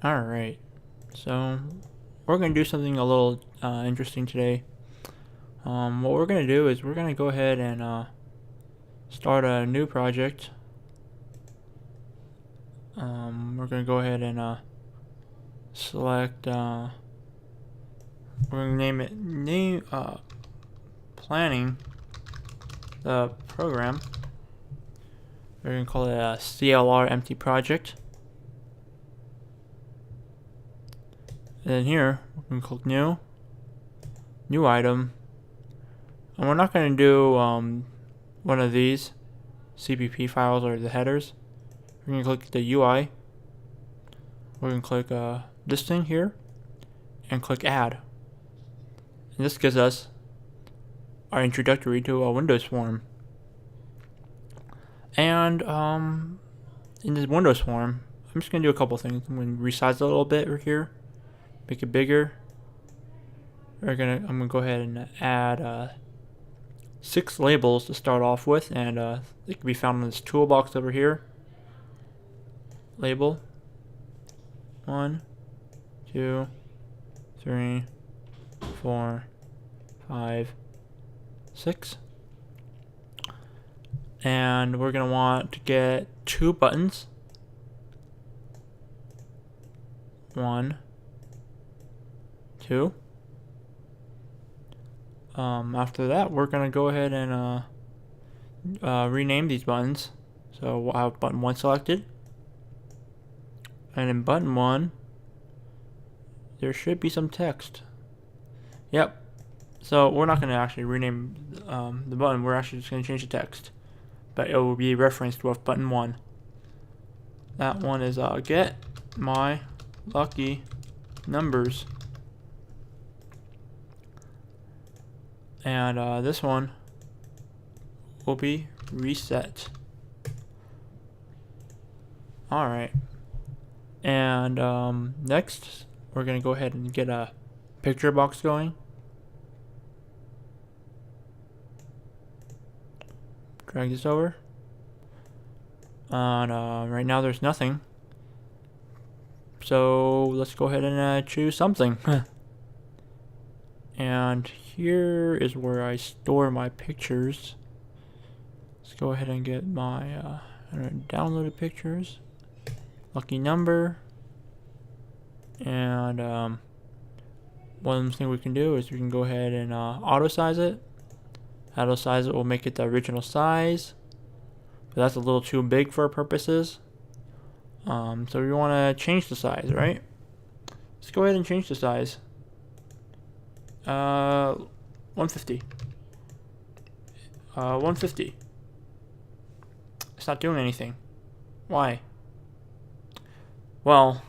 Alright, so we're going to do something a little interesting today. What we're going to do is we're going to go ahead and start a new project. We're going to go ahead and select, we're going to name planning the program. We're going to call it a CLR empty project. And then here, we can click new item. And we're not going to do one of these CPP files or the headers. We're going to click the UI. We're going to click this thing here and click add. And this gives us our introductory to a Windows form. And in this Windows form, I'm just going to do a couple things. I'm going to resize it a little bit right here. Make it bigger. I'm gonna go ahead and add 6 labels to start off with, and they can be found in this toolbox over here. Label 1, 2, 3, 4, 5, 6, and we're gonna want to get 2 buttons. 1, 2. After that, we're gonna go ahead and rename these buttons. So we'll have button 1 selected, and in button 1 there should be some text. Yep. So we're not gonna actually rename the button. We're actually just gonna change the text, but it will be referenced with button 1. That one is get my lucky numbers. And this one will be reset. Alright. And next, we're going to go ahead and get a picture box going. Drag this over. And right now there's nothing. So let's go ahead and choose something. And here is where I store my pictures. Let's go ahead and get my downloaded pictures. Lucky number. And one thing we can do is we can go ahead and auto size it. Auto size it will make it the original size, but that's a little too big for our purposes. So we want to change the size, right? Let's go ahead and change the size. 150. 150. It's not doing anything. Why? Well,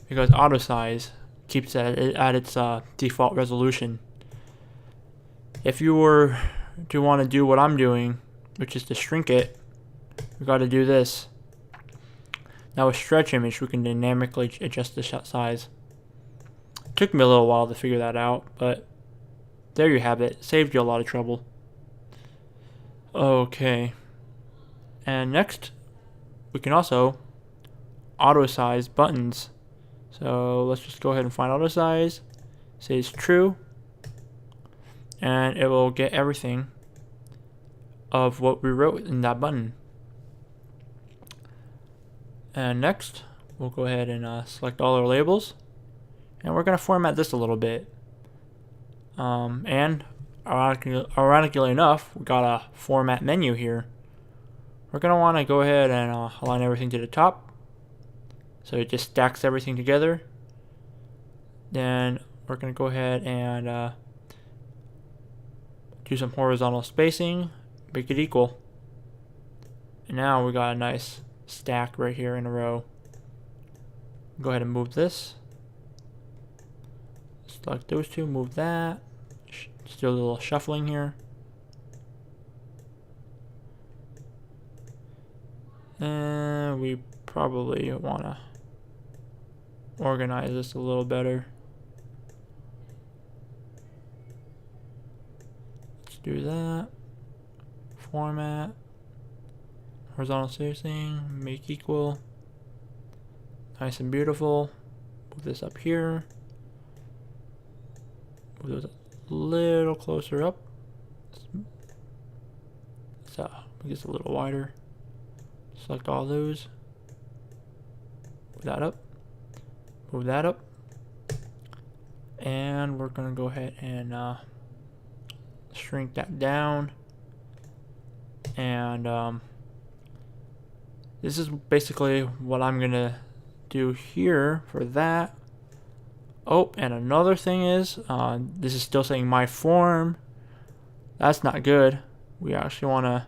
because auto size keeps it at its default resolution. If you were to want to do what I'm doing, which is to shrink it, we got to do this. Now with stretch image, we can dynamically adjust the size. Took me a little while to figure that out, but there you have it. Saved you a lot of trouble. Okay. And next, we can also auto size buttons. So let's just go ahead and find auto size. Say it's true. And it will get everything of what we wrote in that button. And next, we'll go ahead and select all our labels. And we're going to format this a little bit. And ironically enough, we got a format menu here. We're going to want to go ahead and align everything to the top. So it just stacks everything together. Then we're going to go ahead and do some horizontal spacing. Make it equal. And now we got a nice stack right here in a row. Go ahead and move this. Select those two, move that. Just do a little shuffling here. And we probably want to organize this a little better. Let's do that. Format. Horizontal spacing, make equal. Nice and beautiful. Move this up here. Move those a little closer up. So make this a little wider. Select all those. Move that up. Move that up. And we're gonna go ahead and shrink that down. And this is basically what I'm gonna do here for that. Oh, and another thing is, this is still saying my form. That's not good. We actually want to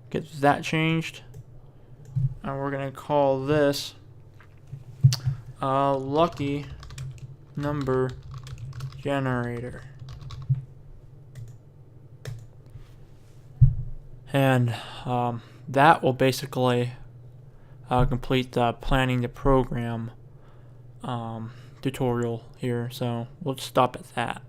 get that changed. And we're going to call this lucky number generator. And that will basically complete the planning the program tutorial here. So we'll stop at that.